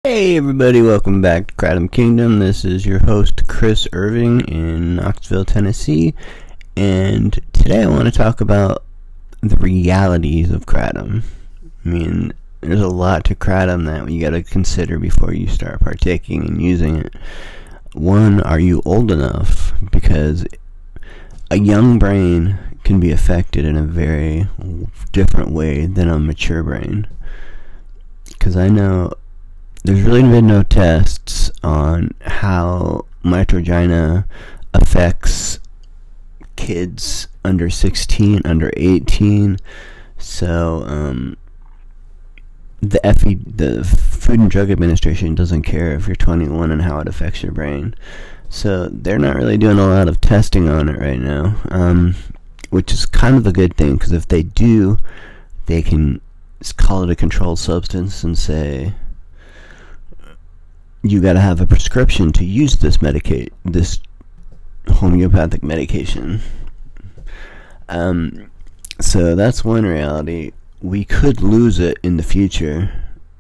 Hey everybody, welcome back to Kratom Kingdom. This is your host Chris Irving in Knoxville, Tennessee, and today I want to talk about the realities of Kratom. I mean, there's a lot to Kratom that you got to consider before you start partaking and using it. One, are you old enough? Because a young brain can be affected in a very different way than a mature brain. Because I know there's really been no tests on how mitragina affects kids under 16, under 18. So, the Food and Drug Administration doesn't care if you're 21 and how it affects your brain. So they're not really doing a lot of testing on it right now, which is kind of a good thing, because if they do, they can call it a controlled substance and say, you gotta have a prescription to use this homeopathic medication. So that's one reality. We could lose it in the future,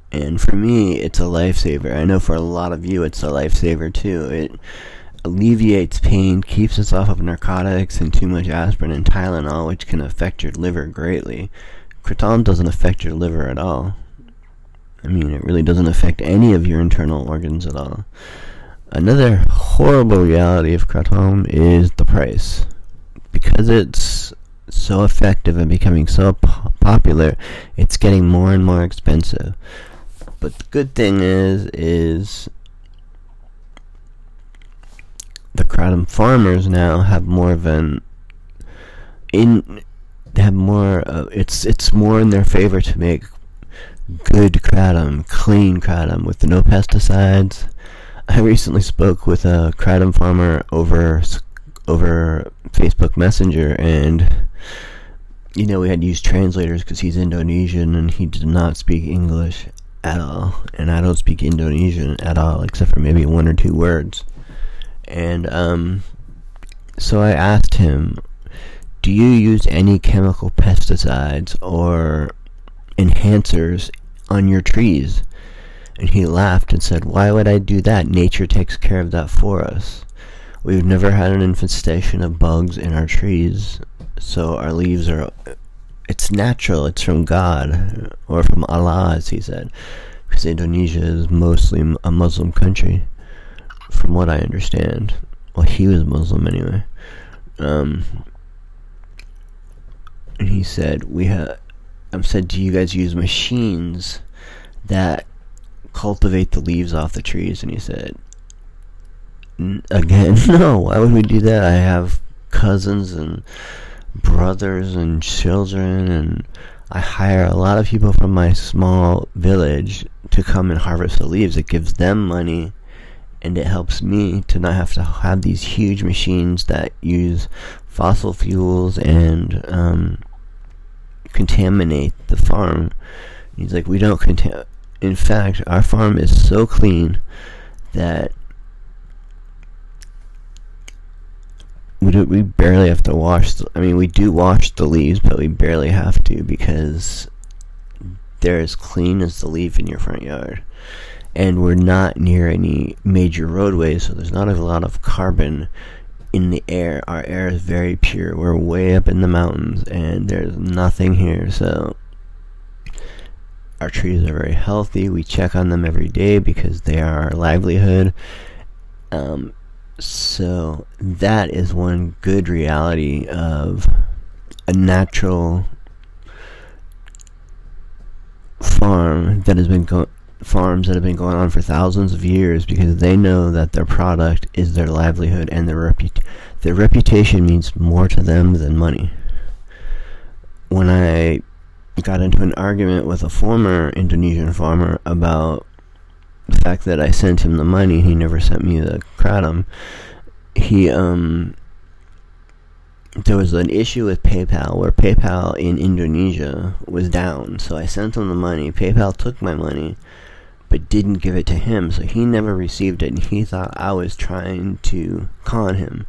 and for me, it's a lifesaver. I know for a lot of you, it's a lifesaver too. It alleviates pain, keeps us off of narcotics and too much aspirin and Tylenol, which can affect your liver greatly. Kratom doesn't affect your liver at all. I mean, it really doesn't affect any of your internal organs at all. Another horrible reality of Kratom is the price. Because it's so effective and becoming so popular, it's getting more and more expensive. But the good thing is the Kratom farmers now have more of it's more in their favor to make good Kratom, clean Kratom with no pesticides. I recently spoke with a Kratom farmer over Facebook Messenger, and we had used translators because he's Indonesian and he did not speak English at all, and I don't speak Indonesian at all except for maybe one or two words. And so I asked him, do you use any chemical pesticides or enhancers on your trees? And he laughed and said, why would I do that? Nature takes care of that for us. We've never had an infestation of bugs in our trees, so our leaves it's natural, it's from God, or from Allah, as he said, because Indonesia is mostly a Muslim country, from what I understand. Well, he was Muslim anyway. And he said, I said, do you guys use machines that cultivate the leaves off the trees? And he said, again, no, why would we do that? I have cousins and brothers and children, and I hire a lot of people from my small village to come and harvest the leaves. It gives them money, and it helps me to not have to have these huge machines that use fossil fuels and contaminate the farm. He's like, we don't in fact, our farm is so clean that we barely have to wash we do wash the leaves, but we barely have to, because they're as clean as the leaf in your front yard. And we're not near any major roadways, so there's not a lot of carbon in the air. Our air is very pure. We're way up in the mountains, and there's nothing here, so our trees are very healthy. We check on them every day because they are our livelihood. So that is one good reality of a natural farms that have been going on for thousands of years, because they know that their product is their livelihood, and their reputation means more to them than money. When I got into an argument with a former Indonesian farmer about the fact that I sent him the money, he never sent me the Kratom. There was an issue with PayPal, where PayPal in Indonesia was down, so I sent him the money. PayPal took my money, but didn't give it to him, so he never received it, and he thought I was trying to con him.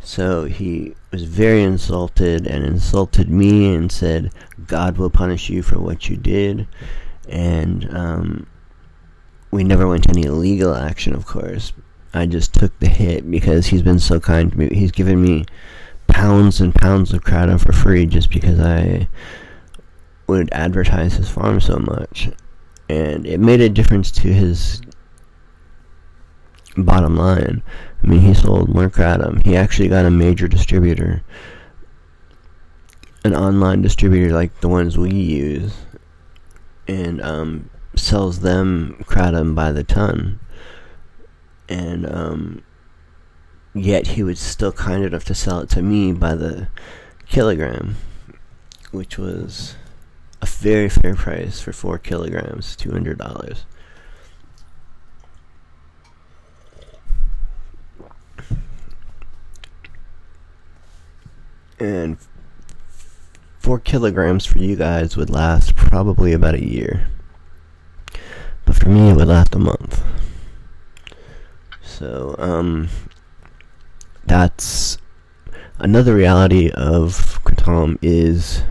So he was very insulted and insulted me and said, God will punish you for what you did. And we never went to any legal action, of course. I just took the hit because he's been so kind to me. He's given me pounds and pounds of kratom for free just because I would advertise his farm so much. And it made a difference to his bottom line. I mean, he sold more kratom. He actually got a major distributor, an online distributor like the ones we use, and sells them kratom by the ton. And yet he was still kind enough to sell it to me by the kilogram, which was a very fair price for 4 kilograms, $200. And 4 kilograms for you guys would last probably about a year. But for me, it would last a month. So, that's another reality of kratom is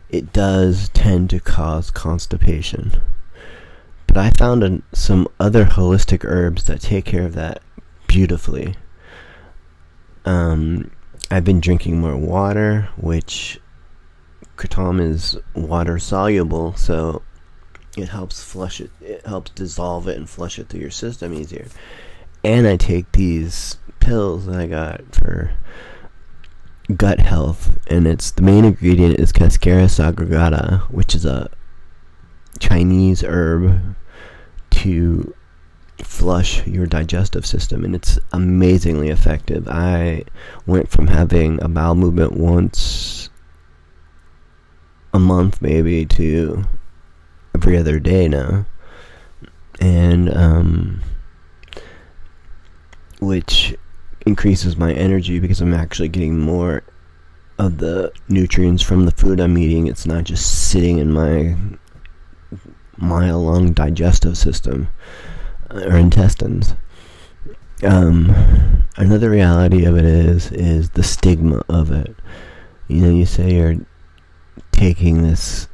it does tend to cause constipation. But I found some other holistic herbs that take care of that beautifully. I've been drinking more water, which kratom is water soluble, so it helps flush it. It helps dissolve it and flush it through your system easier. And I take these pills that I got for gut health, and the main ingredient is Cascara sagrada, which is a Chinese herb to flush your digestive system, and it's amazingly effective. I went from having a bowel movement once a month maybe to every other day now, and which increases my energy because I'm actually getting more of the nutrients from the food I'm eating. It's not just sitting in my mile-long digestive system or intestines. Another reality of it is the stigma of it. You know, you say you're taking this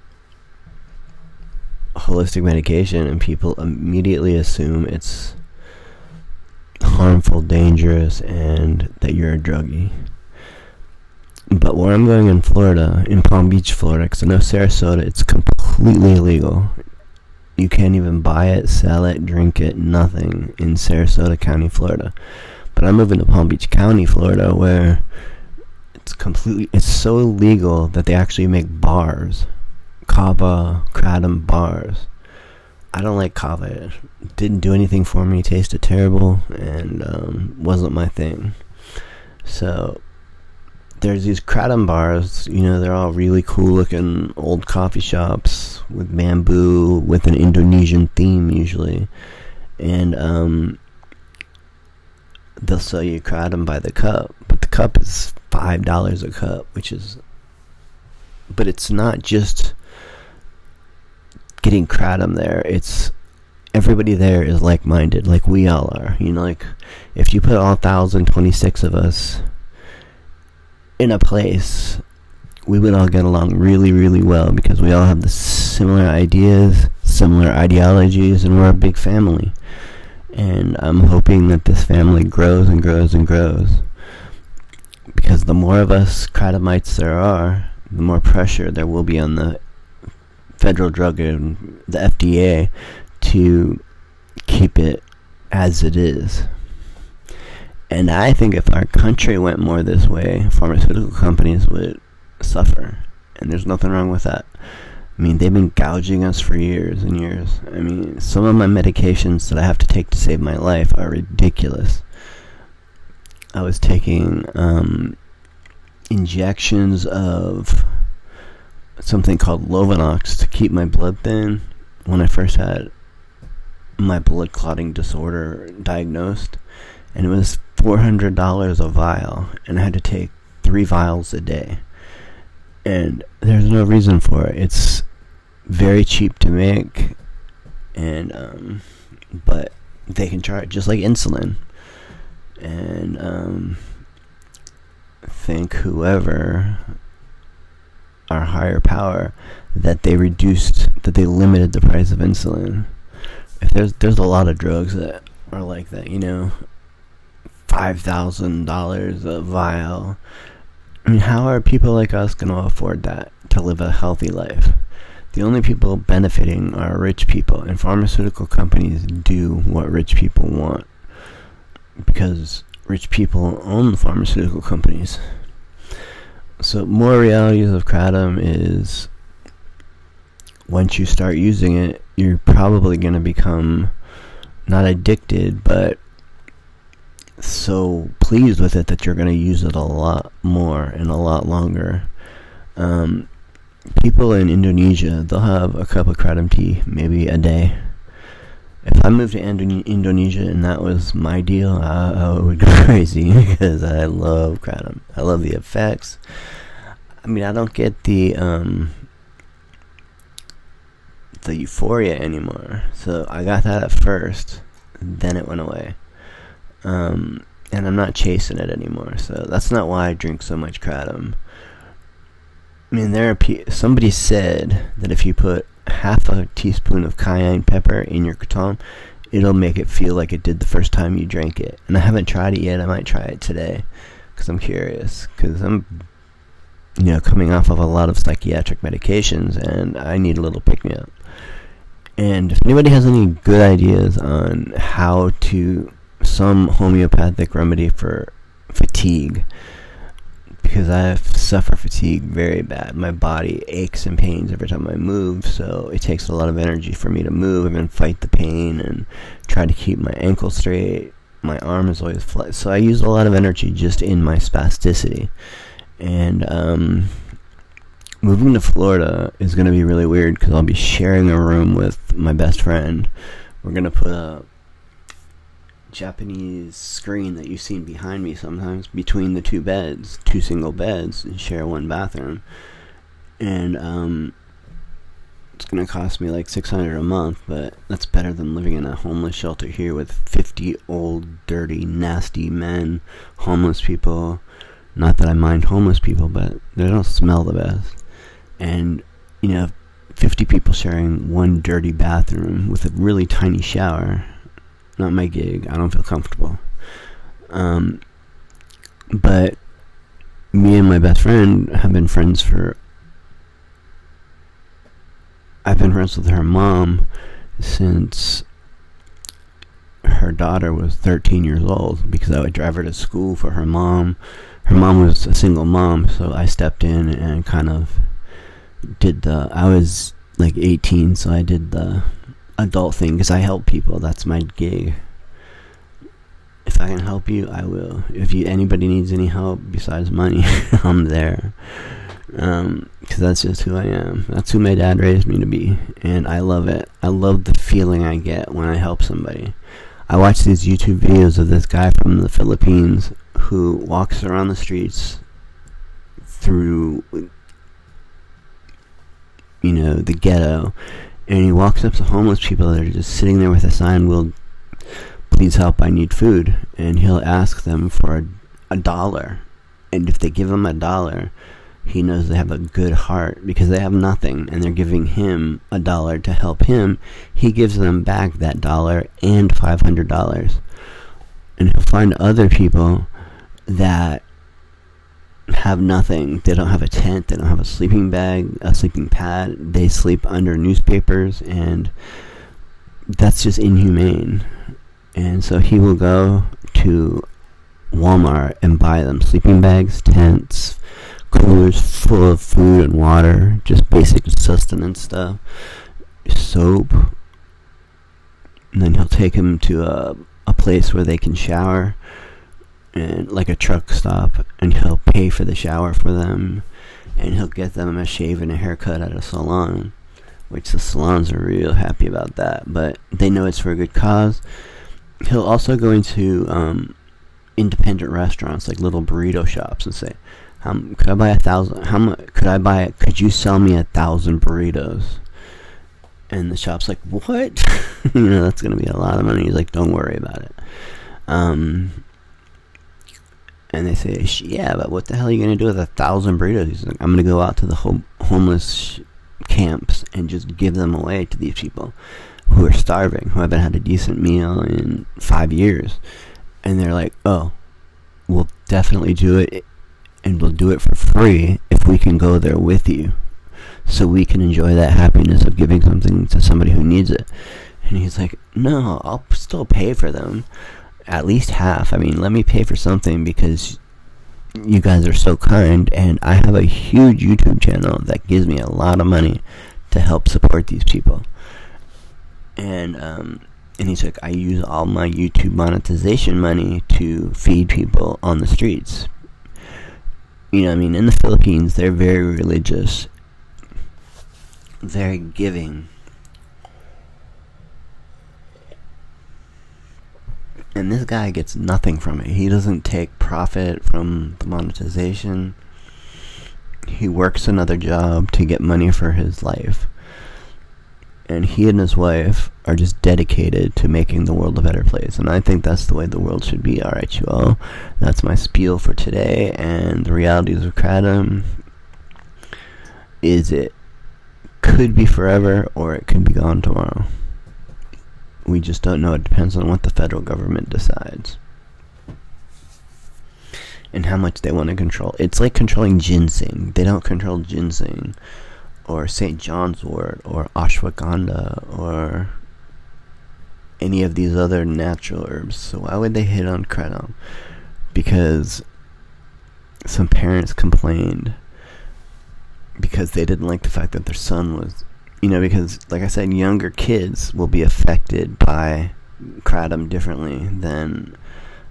holistic medication and people immediately assume it's harmful, dangerous, and that you're a druggie. But where I'm going in Florida, in Palm Beach, Florida, because I know Sarasota, it's completely illegal. You can't even buy it, sell it, drink it, nothing in Sarasota County, Florida. But I'm moving to Palm Beach County, Florida, where it's so illegal that they actually make bars. Kava, kratom bars. I don't like kava. It didn't do anything for me. Tasted terrible and wasn't my thing. So there's these kratom bars. You know, they're all really cool looking old coffee shops with bamboo with an Indonesian theme usually, and they'll sell you kratom by the cup. But the cup is $5 a cup, but it's not just getting kratom there. It's everybody there is like-minded, like we all are. You know, like if you put all 1,026 of us in a place, we would all get along really, really well because we all have the similar ideas, similar ideologies, and we're a big family. And I'm hoping that this family grows and grows and grows, because the more of us kratomites there are, the more pressure there will be on the federal drug and the FDA to keep it as it is. And I think if our country went more this way, pharmaceutical companies would suffer. And there's nothing wrong with that. I mean, they've been gouging us for years and years. I mean, some of my medications that I have to take to save my life are ridiculous. I was taking injections of something called Lovenox to keep my blood thin when I first had my blood clotting disorder diagnosed, and it was $400 a vial, and I had to take 3 vials a day, and there's no reason for it. It's very cheap to make, and but they can charge just like insulin, and thank whoever, our higher power, that they limited the price of insulin. if there's a lot of drugs that are like that, you know, $5,000 a vial. I mean, how are people like us going to afford that to live a healthy life? The only people benefiting are rich people, and pharmaceutical companies do what rich people want because rich people own the pharmaceutical companies. So more realities of kratom is once you start using it, you're probably going to become not addicted, but so pleased with it that you're going to use it a lot more and a lot longer. People in Indonesia, they'll have a cup of kratom tea maybe a day. If I moved to Indonesia and that was my deal, I would go crazy because I love kratom. I love the effects. I mean, I don't get the euphoria anymore. So I got that at first, then it went away. And I'm not chasing it anymore. So that's not why I drink so much kratom. I mean, somebody said that if you put half a teaspoon of cayenne pepper in your kratom, it'll make it feel like it did the first time you drank it. And I haven't tried it yet. I might try it today because I'm curious. Because I'm, coming off of a lot of psychiatric medications, and I need a little pick-me-up. And if anybody has any good ideas on some homeopathic remedy for fatigue, because I suffer fatigue very bad. My body aches and pains every time I move, so it takes a lot of energy for me to move and then fight the pain and try to keep my ankle straight. My arm is always flat, so I use a lot of energy just in my spasticity. And moving to Florida is going to be really weird because I'll be sharing a room with my best friend. We're going to put a Japanese screen that you've seen behind me sometimes between the two single beds, and share one bathroom. And it's gonna cost me like $600 a month, but that's better than living in a homeless shelter here with 50 old, dirty, nasty men, homeless people. Not that I mind homeless people, but they don't smell the best. And 50 people sharing one dirty bathroom with a really tiny shower. Not my gig. I don't feel comfortable. But me and my best friend have been friends I've been friends with her mom since her daughter was 13 years old, because I would drive her to school for her mom. Her mom was a single mom, so I stepped in and kind of I was like 18, so I did the adult thing because I help people. That's my gig. If I can help you, I will. If anybody needs any help besides money, I'm there. Because that's just who I am. That's who my dad raised me to be, and I love it. I love the feeling I get when I help somebody. I watch these YouTube videos of this guy from the Philippines who walks around the streets through, the ghetto, and he walks up to homeless people that are just sitting there with a sign, "Will please help, I need food," and he'll ask them for $1, and if they give him $1, he knows they have a good heart because they have nothing, and they're giving him $1 to help him. He gives them back that $1 and $500, and he'll find other people that have nothing. They don't have a tent, they don't have a sleeping bag, a sleeping pad, they sleep under newspapers, and that's just inhumane. And so he will go to Walmart and buy them sleeping bags, tents, coolers full of food and water, just basic sustenance stuff, soap, and then he'll take them to a place where they can shower, and like a truck stop, and he'll pay for the shower for them, and he'll get them a shave and a haircut at a salon, which the salons are real happy about that, but they know it's for a good cause. He'll also go into independent restaurants, like little burrito shops, and say, could I buy 1,000? How much could I buy it? Could you sell me 1,000 burritos? And the shop's like, what? That's gonna be a lot of money. He's like, don't worry about it. And they say, yeah, but what the hell are you going to do with 1,000 burritos? He's like, I'm going to go out to the homeless camps and just give them away to these people. who are starving, who haven't had a decent meal in 5 years, and they're like, oh, we'll definitely do it, and we'll do it for free if we can go there with you, so we can enjoy that happiness of giving something to somebody who needs it. And he's like, no, I'll still pay for them, at least half. I mean, let me pay for something because you guys are so kind, and I have a huge YouTube channel that gives me a lot of money to help support these people. And he's like, I use all my YouTube monetization money to feed people on the streets. You know, I mean, in the Philippines, they're very religious, very giving. And this guy gets nothing from it. He doesn't take profit from the monetization. He works another job to get money for his life. And he and his wife are just dedicated to making the world a better place. And I think that's the way the world should be. Alright, you all. That's my spiel for today. And the realities of Kratom is it could be forever, or it could be gone tomorrow. We just don't know. It depends on what the federal government decides and how much they want to control. It's like controlling ginseng. They don't control ginseng or St. John's wort or ashwagandha or any of these other natural herbs. So why would they hit on Kratom? Because some parents complained because they didn't like the fact that their son was, you know, because, like I said, younger kids will be affected by Kratom differently than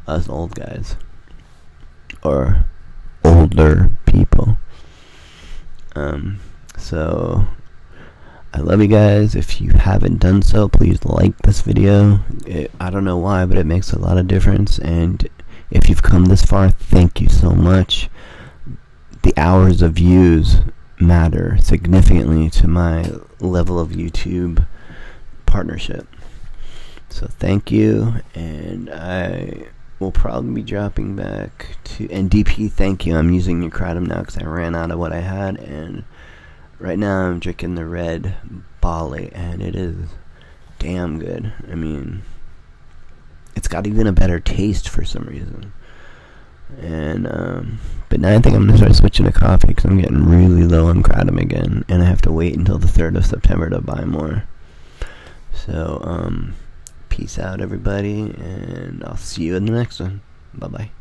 us old guys or older people. So I love you guys. If you haven't done so, please like this video. I don't know why, but it makes a lot of difference. And if you've come this far, thank you so much. The hours of views matter significantly to my level of YouTube partnership. So thank you, and I will probably be dropping back to, and DP, thank you. I'm using your Kratom now because I ran out of what I had, and right now I'm drinking the red Bali, and it is damn good. I mean, it's got even a better taste for some reason. And but now I think I'm gonna start switching to coffee because I'm getting really low on Kratom again, and I have to wait until the 3rd of September to buy more. So peace out, everybody, and I'll see you in the next one. Bye bye.